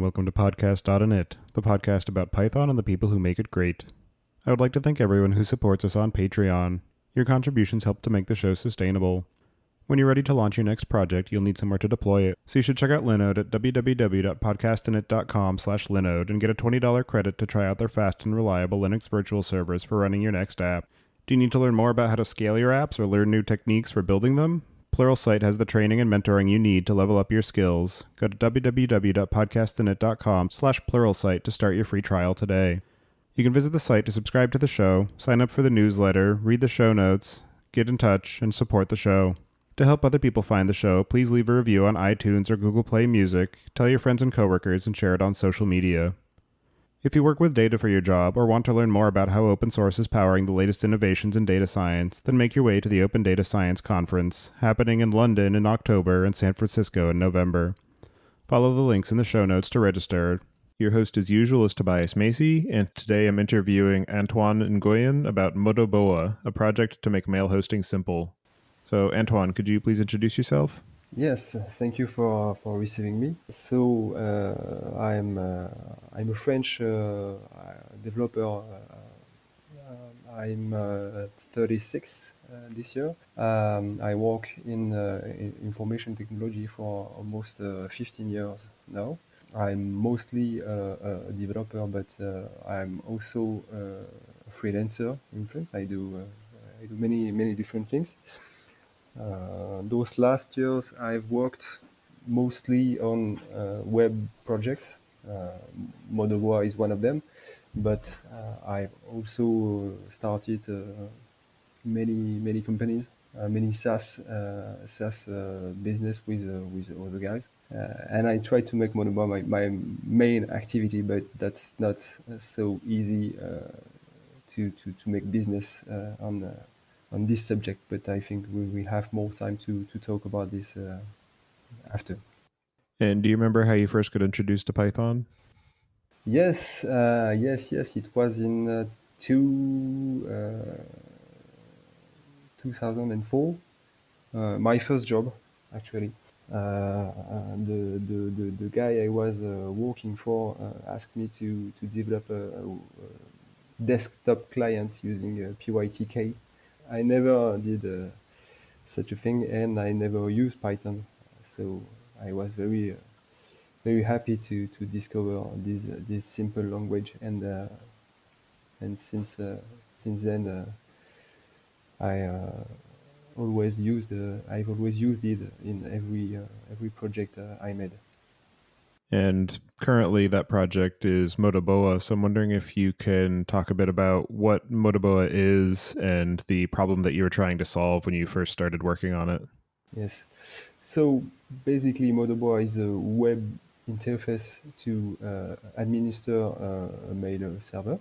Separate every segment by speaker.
Speaker 1: welcome to podcast.init, the podcast about Python and the people who make it great. I would like to thank everyone who supports us on Patreon. Your contributions help to make the show sustainable. When you're ready to launch your next project, you'll need somewhere to deploy it, so you should check out Linode at www.podcastinit.com/Linode and get a $20 credit to try out their fast and reliable Linux virtual servers for running your next app. Do you need to learn more about how to scale your apps or learn new techniques for building them? Pluralsight has the training and mentoring you need to level up your skills. Go to www.podcastinit.com/pluralsight to start your free trial today. You can visit the site to subscribe to the show, sign up for the newsletter, read the show notes, get in touch, and support the show. To help other people find the show, please leave a review on iTunes or Google Play Music, tell your friends and coworkers, and share it on social media. If you work with data for your job or want to learn more about how open source is powering the latest innovations in data science, then make your way to the Open Data Science Conference, happening in London in October and San Francisco in November. Follow the links in the show notes to register. Your host as usual is Tobias Macey, and today I'm interviewing Antoine Nguyen about Modoboa, a project to make mail hosting simple. So Antoine, could you please introduce yourself?
Speaker 2: Yes, thank you for receiving me. So I'm a French developer. I'm 36 this year. I work in information technology for almost 15 years now. I'm mostly a developer, but I'm also a freelancer in France. I do many different things. Those last years, I've worked mostly on web projects. Modoboa is one of them, but I've also started many companies, many SaaS business with other guys, and I try to make Modoboa my main activity, but that's not so easy to make business on this subject, but I think we will have more time to talk about this after.
Speaker 1: And do you remember how you first got introduced to Python?
Speaker 2: Yes, yes. It was in 2004. My first job, actually. The guy I was working for asked me to develop a desktop client using PyTK. I never did such a thing, and I never used Python, so I was very happy to discover this simple language, and since then I I've always used it in every project I made.
Speaker 1: And currently that project is Modoboa, so I'm wondering if you can talk a bit about what Modoboa is and the problem that you were trying to solve when you first started working on it.
Speaker 2: Yes. So basically, Modoboa is a web interface to administer a mail server.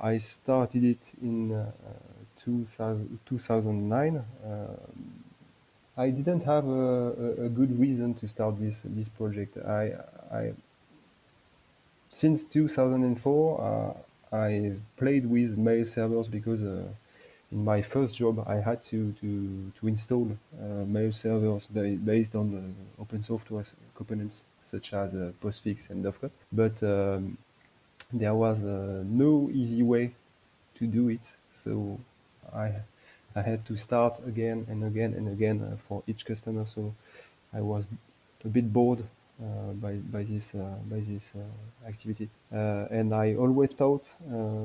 Speaker 2: I started it in 2009. I didn't have a good reason to start this project. I since 2004, I played with mail servers because in my first job, I had to install mail servers based on open software components such as Postfix and Dovecoin. But there was no easy way to do it, so I I had to start again and again and again for each customer. So I was a bit bored by this activity, and I always thought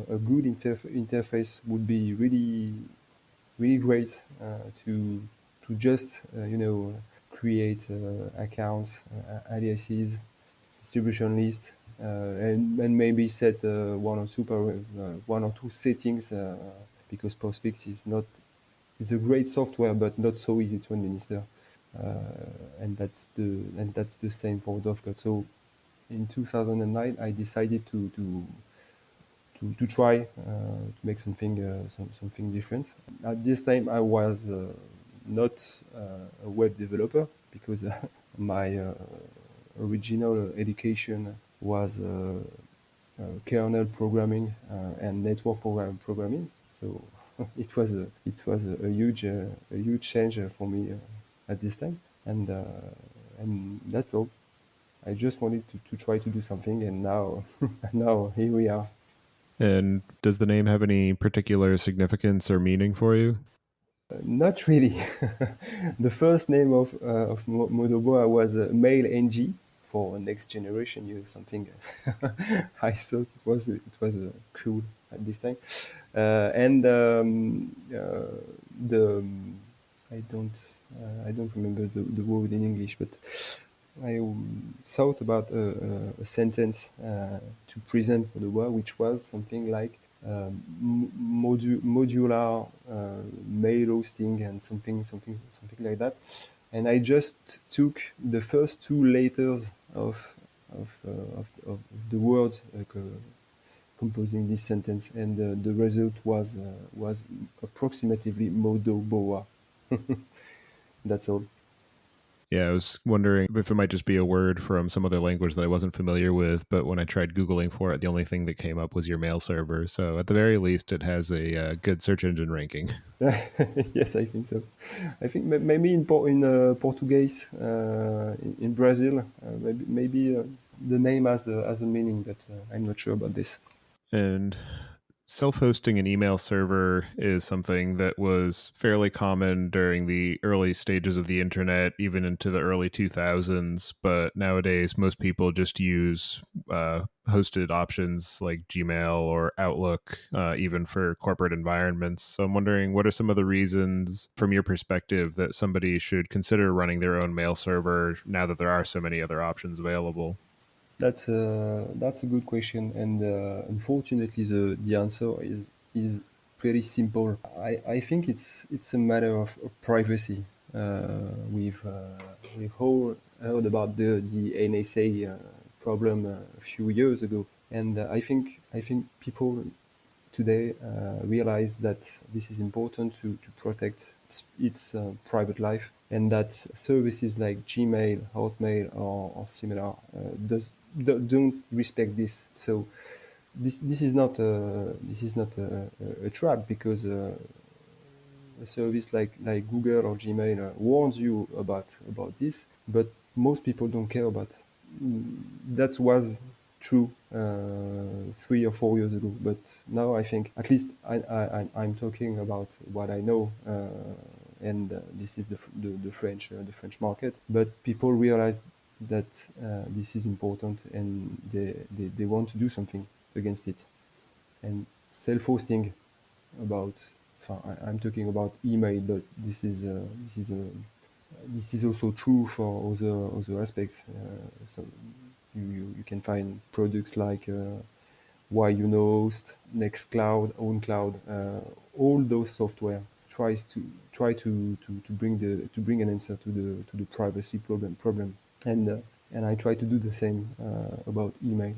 Speaker 2: a good interface would be really great to just create accounts, aliases, distribution list, and maybe set one or two settings, because Postfix is a great software, but not so easy to administer. And that's the same for Dovecoin. So in 2009, I decided to try to make something different. At this time, I was not a web developer because my original education was kernel programming and network programming. So it was a huge change for me at this time, and that's all. I just wanted to try to do something, and now now here we are.
Speaker 1: And does the name have any particular significance or meaning for you?
Speaker 2: Not really. The first name of Modoboa was Male NG for next generation. Something I thought it was cool at this time, and the I don't remember the word in English, but I thought about a sentence to present Modoboa, which was something like modular mail hosting and something like that. And I just took the first two letters of the word composing this sentence, and the result was approximately Modoboa. That's all.
Speaker 1: Yeah, I was wondering if it might just be a word from some other language that I wasn't familiar with, but when I tried Googling for it, the only thing that came up was your mail server. So at the very least, it has a good search engine ranking.
Speaker 2: Yes, I think so. I think maybe in Portuguese, in Brazil, maybe the name has a meaning, but I'm not sure about this.
Speaker 1: And self-hosting an email server is something that was fairly common during the early stages of the internet, even into the early 2000s. But nowadays, most people just use hosted options like Gmail or Outlook, even for corporate environments. So I'm wondering, what are some of the reasons, from your perspective, that somebody should consider running their own mail server now that there are so many other options available?
Speaker 2: That's a good question, and unfortunately, the answer is pretty simple. I think it's a matter of privacy. We've all heard about the NSA problem a few years ago, and I think people today realize that this is important to protect its private life, and that services like Gmail, Hotmail, or similar don't respect this. So this is not a trap, because a service like Google or Gmail warns you about this, but most people don't care about. That was true 3 or 4 years ago, but now I think, at least I'm talking about what I know, and this is the French market. But people realize that this is important, and they want to do something against it. And self-hosting, about I'm talking about email, but this is also true for other aspects. So you can find products like Why You Know Host, Nextcloud, OwnCloud, all those software try to bring an answer to the privacy problem, and I try to do the same about email.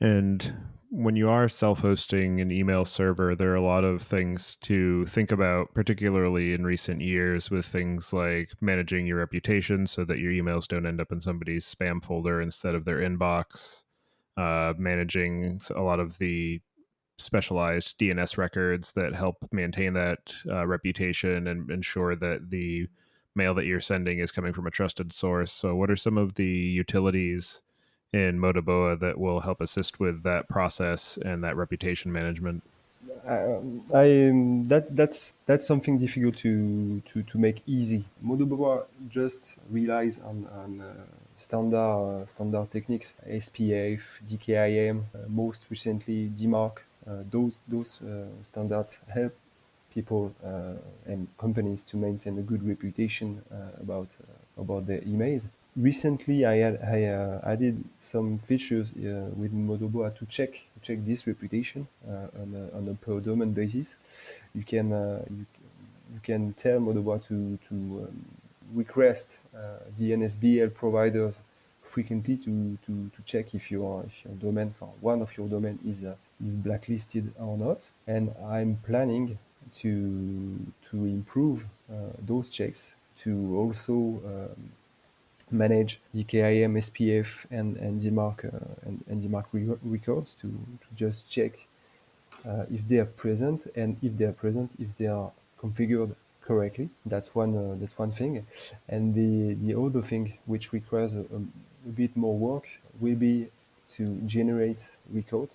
Speaker 1: And when you are self hosting an email server, there are a lot of things to think about, particularly in recent years, with things like managing your reputation so that your emails don't end up in somebody's spam folder instead of their inbox, managing a lot of the specialized DNS records that help maintain that reputation and ensure that the mail that you're sending is coming from a trusted source. So, what are some of the utilities in Modoboa that will help assist with that process and that reputation management?
Speaker 2: That's something difficult to make easy. Modoboa just relies on standard techniques: SPF, DKIM, most recently DMARC. Those standards help people and companies to maintain a good reputation about their emails. Recently, I added some features with Modoboa to check this reputation on a per domain basis. You can tell Modoboa to request DNSBL providers frequently to check if your domain, one of your domain is blacklisted or not. And I'm planning to improve those checks, to also manage DKIM, SPF, and DMARC records, to just check if they are present, and if they are present, if they are configured correctly. That's one thing. And the other thing, which requires a bit more work will be to generate record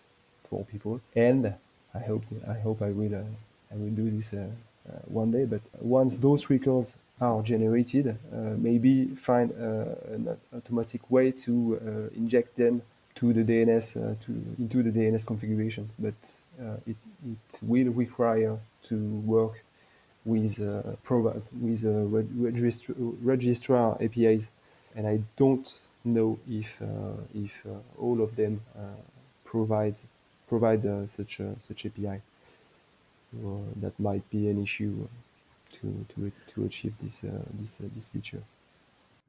Speaker 2: for people, and I will do this one day. But once those records are generated, maybe find an automatic way to inject them to the DNS into the DNS configuration. But it will require to work with registrar APIs, and I don't know if all of them provide such API. So that might be an issue to achieve this feature.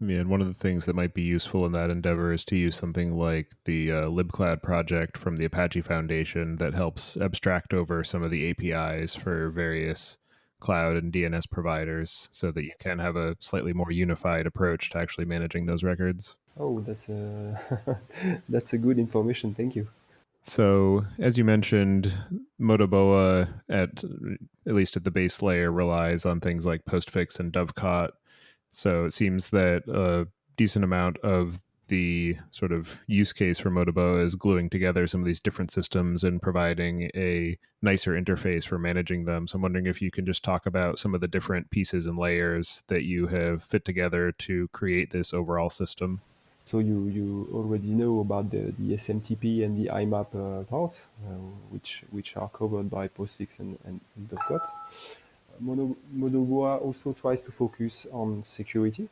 Speaker 1: Yeah, and one of the things that might be useful in that endeavor is to use something like the libcloud project from the Apache Foundation that helps abstract over some of the APIs for various cloud and DNS providers so that you can have a slightly more unified approach to actually managing those records.
Speaker 2: Oh, that's that's a good information. Thank you.
Speaker 1: So, as you mentioned, Modoboa, at least at the base layer, relies on things like postfix and dovecot. So it seems that a decent amount of the sort of use case for Modoboa is gluing together some of these different systems and providing a nicer interface for managing them. So I'm wondering if you can just talk about some of the different pieces and layers that you have fit together to create this overall system.
Speaker 2: So you already know about the SMTP and the IMAP part, which are covered by postfix and dovecot. Modoboa also tries to focus on security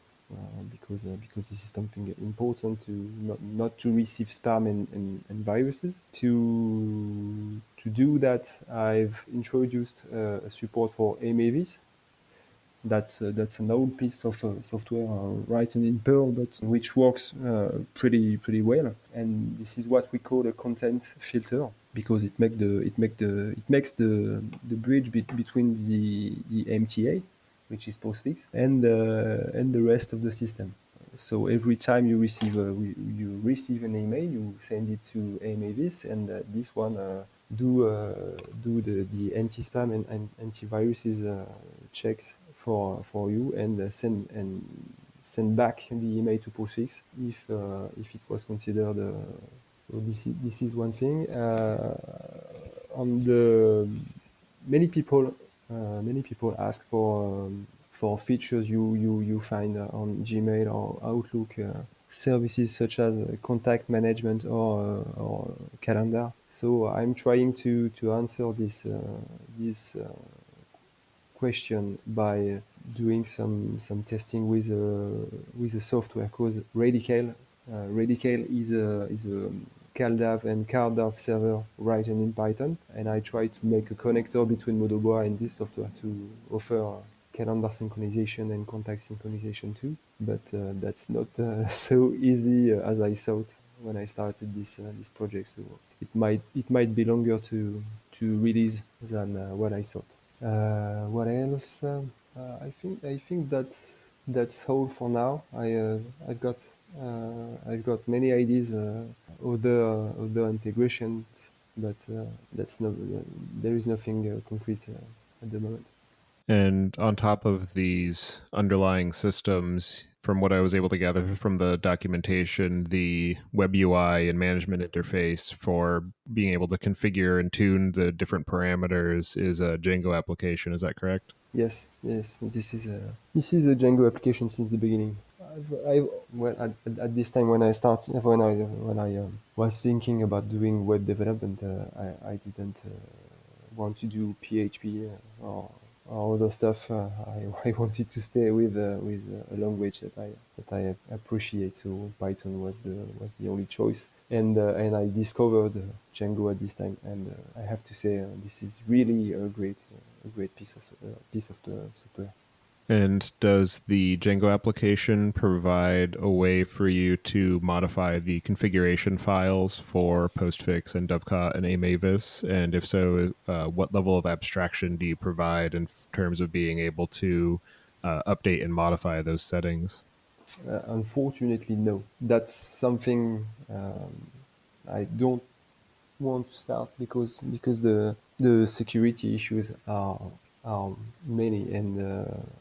Speaker 2: because this is something important to not to receive spam and viruses. To do that, I've introduced support for AMAVs. That's an old piece of software written in Perl, but which works pretty well. And this is what we call a content filter because it makes the bridge between the MTA, which is postfix, and the rest of the system. So every time you receive an email, you send it to AMAVis, and this one do the anti-spam and antiviruses checks for you, and send back the email to postfix if it was considered. So this is one thing. On the many people ask for features you find on Gmail or Outlook. Services such as contact management or calendar. So I'm trying to answer this question by doing some testing with a software called Radical. Radical is a CalDAV and CarDAV server written in Python, and I try to make a connector between Modoboa and this software to offer calendar synchronization and contact synchronization too. But that's not so easy as I thought when I started this project. So it might be longer to release than what I thought. What else? I think that's all for now. I've got many ideas, other integrations, but that's no there is nothing concrete at the moment.
Speaker 1: And on top of these underlying systems, from what I was able to gather from the documentation, the web UI and management interface for being able to configure and tune the different parameters is a Django application. Is that correct?
Speaker 2: Yes, yes. This is a Django application since the beginning. Well, at this time when I started when I was thinking about doing web development, I didn't want to do PHP or other stuff. I wanted to stay with a language that I appreciate. So Python was the only choice, and I discovered Django at this time, and I have to say this is really a great piece of the software.
Speaker 1: And does the Django application provide a way for you to modify the configuration files for postfix and dovecot and amavis? And if so, what level of abstraction do you provide in terms of being able to update and modify those settings?
Speaker 2: Unfortunately, no. That's something I don't want to start because the security issues are many, and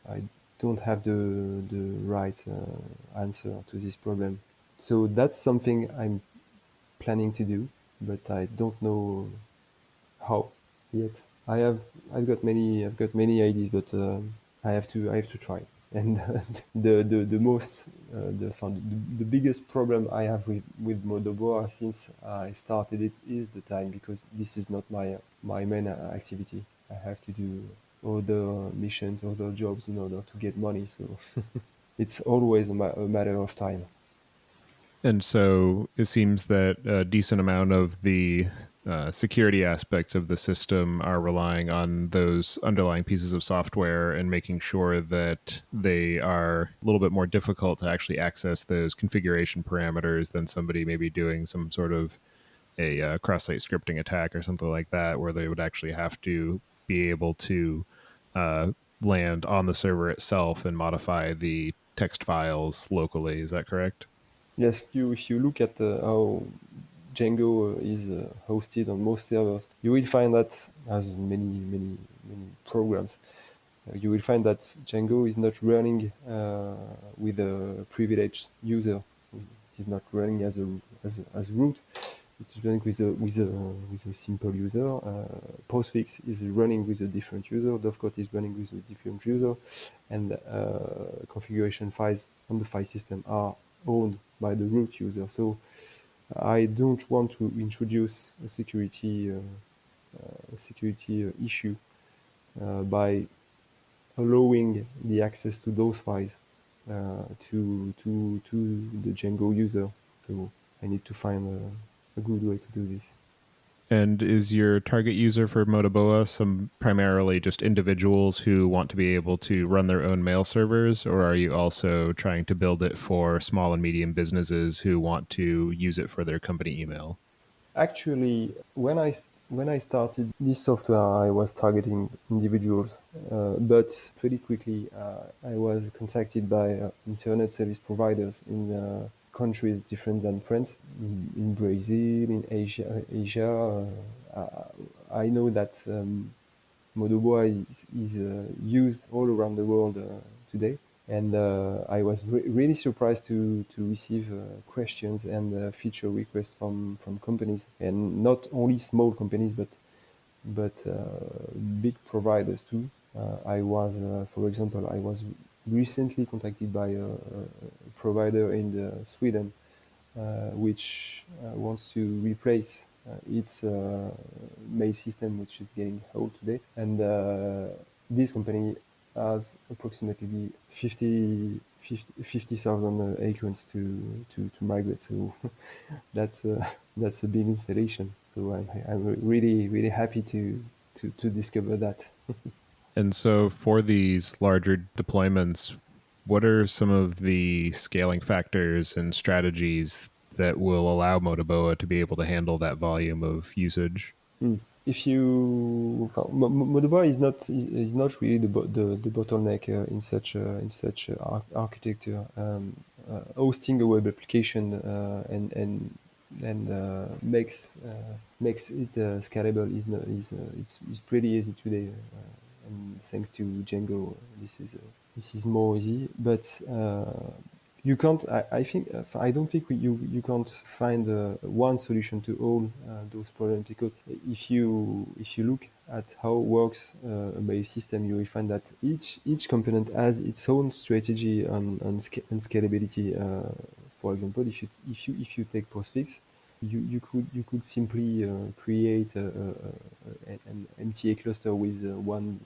Speaker 2: I don't have the right answer to this problem. So that's something I'm planning to do, but I don't know how yet. I've got many ideas, but I have to try. And the most the biggest problem I have with Modoboa since I started it is the time, because this is not my main activity. I have to do other missions, other jobs in order to get money. So it's always a matter of time.
Speaker 1: And so it seems that a decent amount of the security aspects of the system are relying on those underlying pieces of software and making sure that they are a little bit more difficult to actually access those configuration parameters than somebody maybe doing some sort of a cross-site scripting attack or something like that, where they would actually have to be able to uh, land on the server itself and modify the text files locally. Is that correct?
Speaker 2: Yes, if you look at how Django is hosted on most servers, you will find that, as many programs, you will find that Django is not running with a privileged user. It is not running as root. It is running with a simple user. Postfix is running with a different user. Dovecot is running with a different user, and configuration files on the file system are owned by the root user. So I don't want to introduce a security issue by allowing the access to those files to the Django user. So I need to find a good way to do this.
Speaker 1: And is your target user for Modoboa some primarily just individuals who want to be able to run their own mail servers, or are you also trying to build it for small and medium businesses who want to use it for their company email?
Speaker 2: Actually, when I started this software, I was targeting individuals, but pretty quickly I was contacted by internet service providers in countries different than France, in Brazil, in Asia. I know that Modoboa is used all around the world today. And I was really surprised to receive questions and feature requests from companies, and not only small companies, but big providers too. For example, I was recently contacted by a provider in Sweden, which wants to replace its mail system, which is getting old today. And this company has approximately 50,000 accounts to migrate. So that's a big installation. So I'm really happy to discover that.
Speaker 1: And so for these larger deployments, what are some of the scaling factors and strategies that will allow Motoboa to be able to handle that volume of usage?
Speaker 2: Mm. If you Modoboa is not really the bottleneck in such architecture. Hosting a web application and makes it scalable is pretty easy today, and thanks to Django, this is more easy. But you can't. I think I don't think you can't find one solution to all those problems, because if you look at how works a mail system, you will find that each component has its own strategy on scalability. For example, if you take Postfix, you could simply create an MTA cluster with one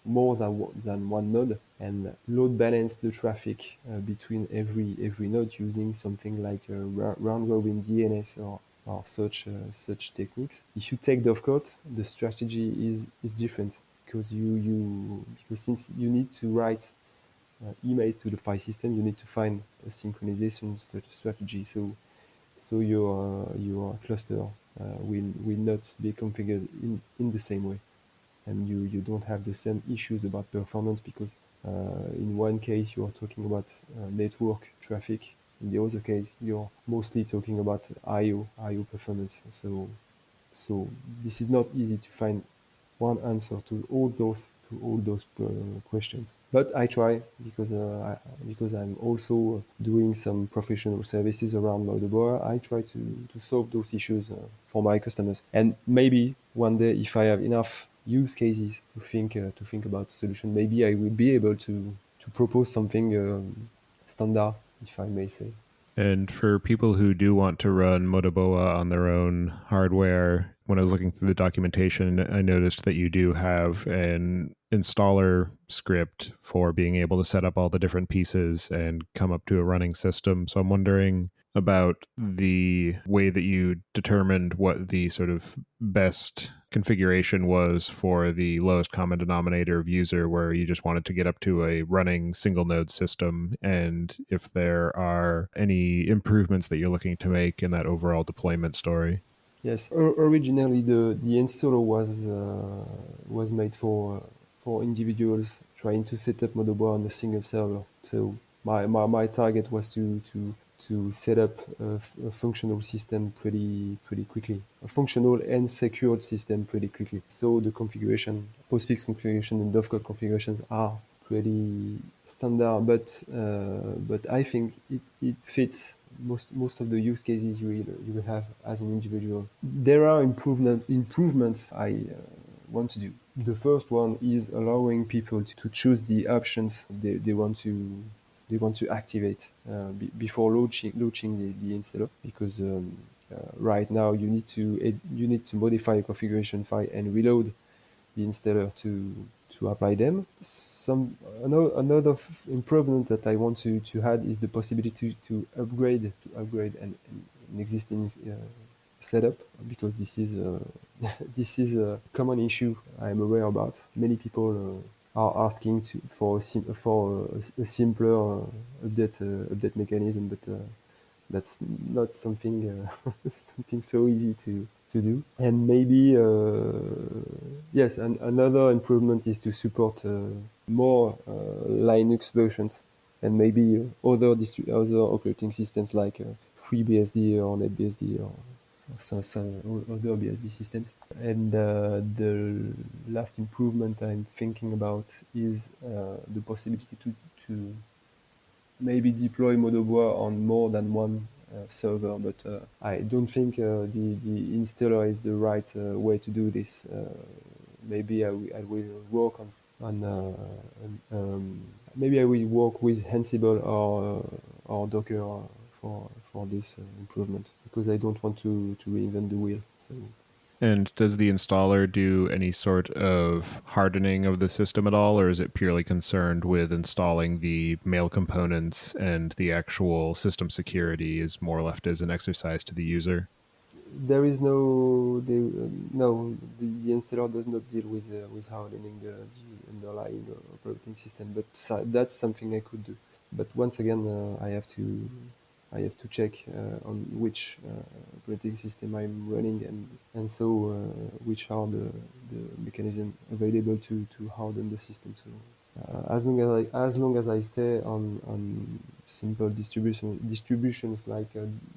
Speaker 2: more than one node, and load balance the traffic between every node using something like round robin DNS or such techniques. If you take Dovecot, the strategy is different, because since you need to write emails to the file system, you need to find a synchronization strategy. So your cluster will not be configured in the same way, and you don't have the same issues about performance, because in one case you are talking about network traffic, in the other case you're mostly talking about IO performance. So this is not easy to find one answer to all those all those questions. But I try because I'm also doing some professional services around Modoboa. I try to solve those issues for my customers. And maybe one day, if I have enough use cases to think about a solution, maybe I will be able to propose something standard, if I may say.
Speaker 1: And for people who do want to run Modoboa on their own hardware, when I was looking through the documentation, I noticed that you do have an installer script for being able to set up all the different pieces and come up to a running system. So I'm wondering about the way that you determined what the sort of best configuration was for the lowest common denominator of user, where you just wanted to get up to a running single node system, and if there are any improvements that you're looking to make in that overall deployment story.
Speaker 2: Yes, originally the installer was made for individuals trying to set up Modoboa on a single server. So my target was to set up a functional system pretty quickly, a functional and secured system pretty quickly. So the configuration, postfix configuration and dovecot configurations are pretty standard, but I think it fits most of the use cases you will have as an individual. There are improvements I want to do. The first one is allowing people to choose the options they want to activate before launching the installer, because right now you need to modify a configuration file and reload the installer to apply them. Another improvement that I want to add is the possibility to upgrade an existing setup, because this is this is a common issue I'm aware about. Many people are asking for a simpler update mechanism, but that's not something something so easy to do. And maybe yes, another improvement is to support more Linux versions, and maybe other operating systems like FreeBSD or NetBSD or some other BSD systems. And the last improvement I'm thinking about is the possibility to maybe deploy Modoboa on more than one server, but I don't think the installer is the right way to do this. Maybe I will work on maybe I will work with Ansible or Docker for this improvement, because I don't want to reinvent the wheel. So.
Speaker 1: And does the installer do any sort of hardening of the system at all, or is it purely concerned with installing the mail components, and the actual system security is more left as an exercise to the user?
Speaker 2: There is the installer does not deal with hardening the underlying operating system, but that's something I could do. But once again, I have to check on which operating system I'm running, and so which are the mechanism available to harden the system. So as long as I stay on simple distributions like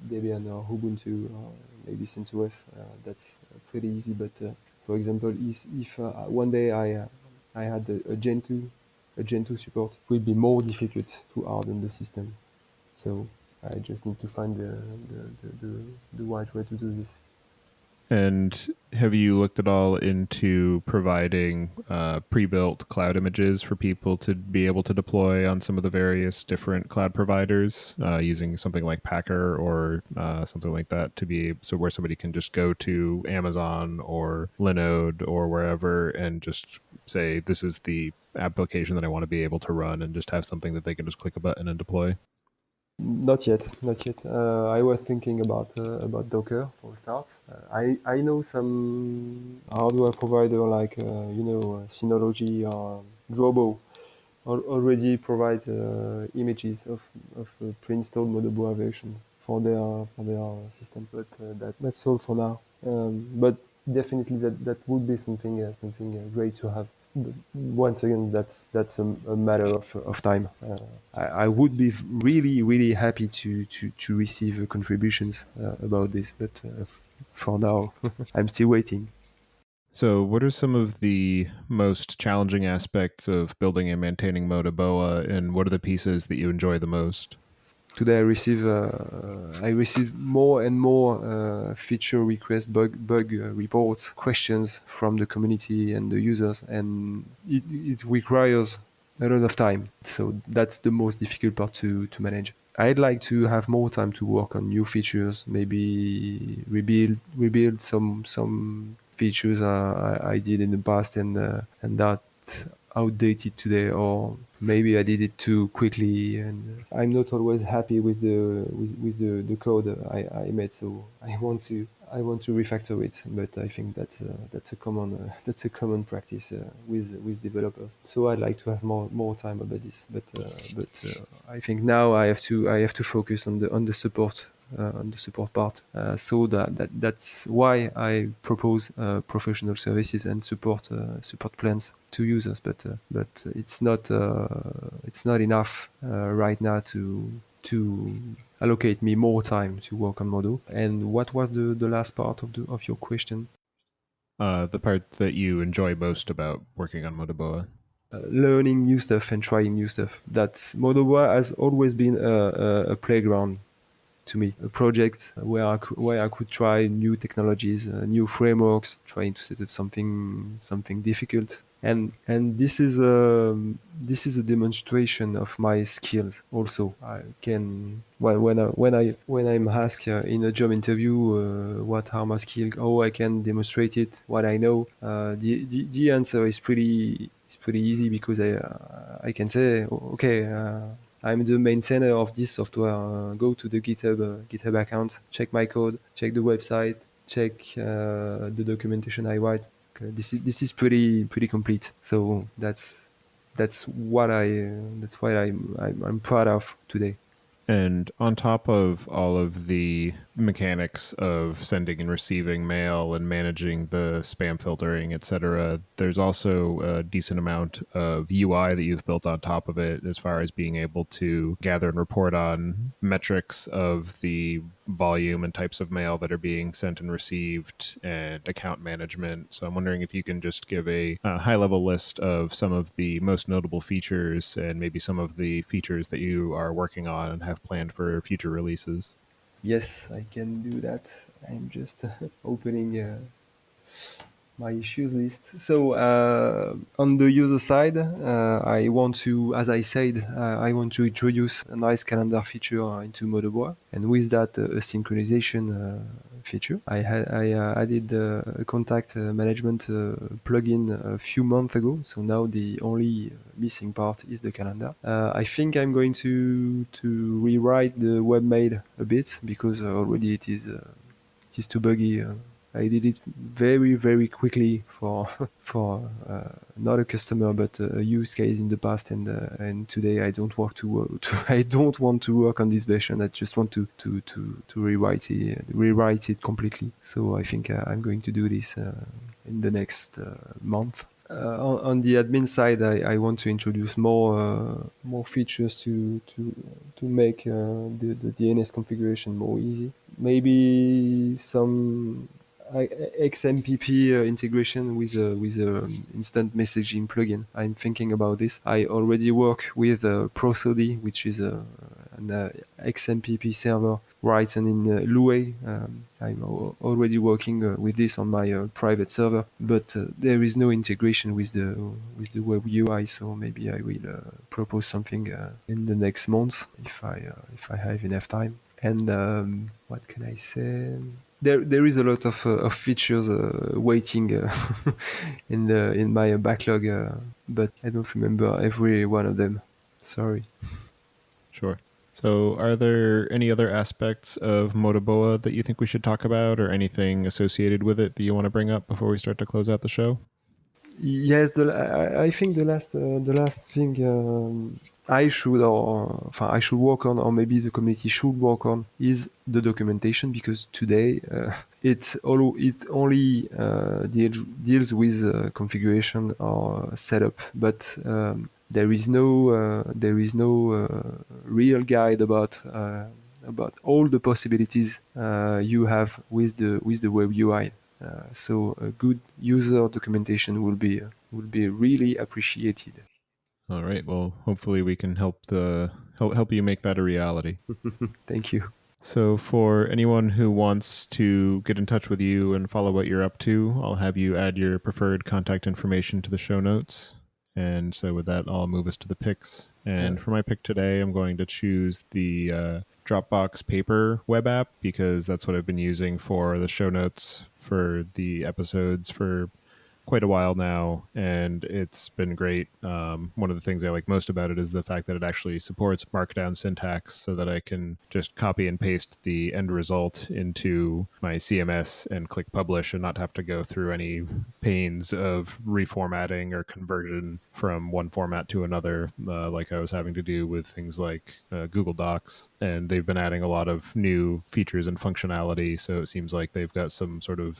Speaker 2: Debian or Ubuntu or maybe CentOS, that's pretty easy. But for example, if one day I had a Gen 2 support, it will be more difficult to harden the system. So I just need to find the right way to do this.
Speaker 1: And have you looked at all into providing pre-built cloud images for people to be able to deploy on some of the various different cloud providers, using something like Packer or something like that, to be so where somebody can just go to Amazon or Linode or wherever and just say, this is the application that I want to be able to run, and just have something that they can just click a button and deploy?
Speaker 2: Not yet, not yet. I was thinking about Docker for a start. I know some hardware provider like Synology or Drobo already provides images of a pre-installed Modoboa version for their system. But that's all for now. But definitely that would be something great to have. But once again, that's a matter of time. I would be really happy to receive contributions about this, but for now, I'm still waiting.
Speaker 1: So, what are some of the most challenging aspects of building and maintaining Modoboa, and what are the pieces that you enjoy the most?
Speaker 2: Today I receive more and more feature requests, bug reports, questions from the community and the users, and it requires a lot of time. So that's the most difficult part to manage. I'd like to have more time to work on new features, maybe rebuild some features I did in the past and that outdated today, or maybe I did it too quickly, and I'm not always happy with the code I made. So I want to refactor it, but I think that's a common that's a common practice with developers. So I'd like to have more time about this, but I think now I have to focus on the support. On the support part, so that's why I propose professional services and support plans to users. But it's not enough right now to allocate me more time to work on Modo. And what was the last part of your question?
Speaker 1: The part that you enjoy most about working on Modoboa.
Speaker 2: Learning new stuff and trying new stuff. That's Modoboa has always been a playground to me, a project where I could try new technologies, new frameworks, trying to set up something difficult. And this is a demonstration of my skills. Also, I can when I'm asked in a job interview what are my skills, how I can demonstrate it, what I know. The answer is pretty easy, because I can say, okay. I'm the maintainer of this software. Go to the GitHub account, check my code, check the website, check the documentation I write. Okay, this is pretty complete. So that's what that's why I'm proud of today.
Speaker 1: And on top of all of the mechanics of sending and receiving mail and managing the spam filtering, etc., there's also a decent amount of UI that you've built on top of it, as far as being able to gather and report on metrics of the volume and types of mail that are being sent and received, and account management. So I'm wondering if you can just give a high level list of some of the most notable features, and maybe some of the features that you are working on and have planned for future releases.
Speaker 2: Yes, I can do that. I'm just opening my issues list. So on the user side, I want to, as I said, I want to introduce a nice calendar feature into Modoboa, and with that, a synchronization feature. I added a contact management plugin a few months ago, so now the only missing part is the calendar. I think I'm going to rewrite the webmail a bit, because already it is too buggy. I did it very quickly for for not a customer but a use case in the past, and today I don't want I don't want to work on this version. I just want to rewrite it completely. So I think I'm going to do this in the next month. On the admin side, I want to introduce more features to make the DNS configuration more easy. Maybe some XMPP integration with a instant messaging plugin. I'm thinking about this. I already work with Prosody, which is an XMPP server written in Lua. I'm already working with this on my private server, but there is no integration with the web UI. So maybe I will propose something in the next month if I have enough time. And what can I say? There is a lot of features waiting in my backlog, but I don't remember every one of them. Sorry.
Speaker 1: Sure. So, are there any other aspects of Motoboa that you think we should talk about, or anything associated with it that you want to bring up before we start to close out the show?
Speaker 2: Yes, I think the last thing I should I should work on, or maybe the community should work on, is the documentation, because today it only deals with configuration or setup, but there is no real guide about all the possibilities you have with the web UI. So a good user documentation will be really appreciated.
Speaker 1: All right. Well, hopefully we can help you make that a reality.
Speaker 2: Thank you.
Speaker 1: So for anyone who wants to get in touch with you and follow what you're up to, I'll have you add your preferred contact information to the show notes. And so with that, I'll move us to the picks. And for my pick today, I'm going to choose the Dropbox Paper web app because that's what I've been using for the show notes for the episodes for quite a while now, and it's been great. One of the things I like most about it is the fact that it actually supports Markdown syntax so that I can just copy and paste the end result into my CMS and click publish and not have to go through any pains of reformatting or conversion from one format to another, like I was having to do with things like Google Docs. And they've been adding a lot of new features and functionality, so it seems like they've got some sort of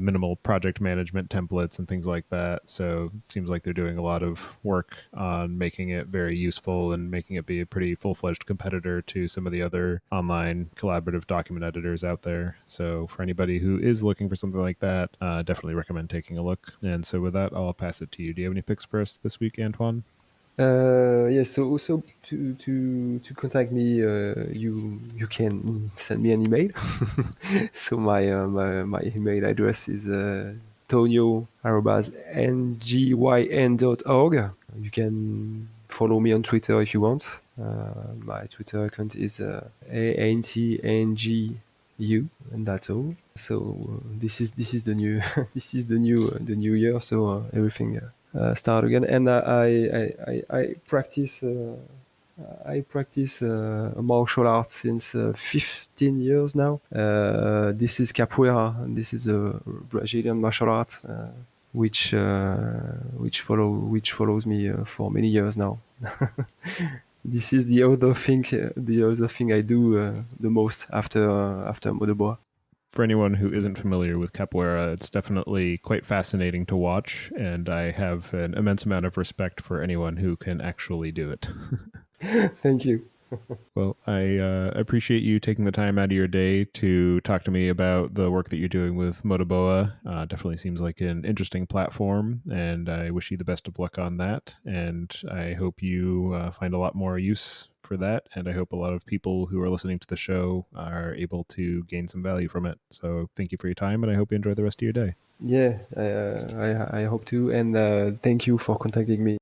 Speaker 1: minimal project management templates and things like that. So it seems like they're doing a lot of work on making it very useful and making it be a pretty full-fledged competitor to some of the other online collaborative document editors out there. So for anybody who is looking for something like that, definitely recommend taking a look. And so with that, I'll pass it to you. Do you have any picks for us this week, Antoine?
Speaker 2: Yes. So also to contact me, you can send me an email. So my email address is tonio@ngyn.org. You can follow me on Twitter if you want. My Twitter account is ANTNGU, and that's all. So this is the new the new year. So everything. Start again, and I practice martial arts since 15 years now. This is capoeira, and this is a Brazilian martial art which follows me for many years now. This is the other thing I do the most after Modoboa.
Speaker 1: For anyone who isn't familiar with capoeira, it's definitely quite fascinating to watch, and I have an immense amount of respect for anyone who can actually do it.
Speaker 2: Thank you.
Speaker 1: Well, I appreciate you taking the time out of your day to talk to me about the work that you're doing with Modoboa. Definitely seems like an interesting platform, and I wish you the best of luck on that. And I hope you find a lot more use for that. And I hope a lot of people who are listening to the show are able to gain some value from it. So thank you for your time, and I hope you enjoy the rest of your day.
Speaker 2: Yeah, I hope to, and thank you for contacting me.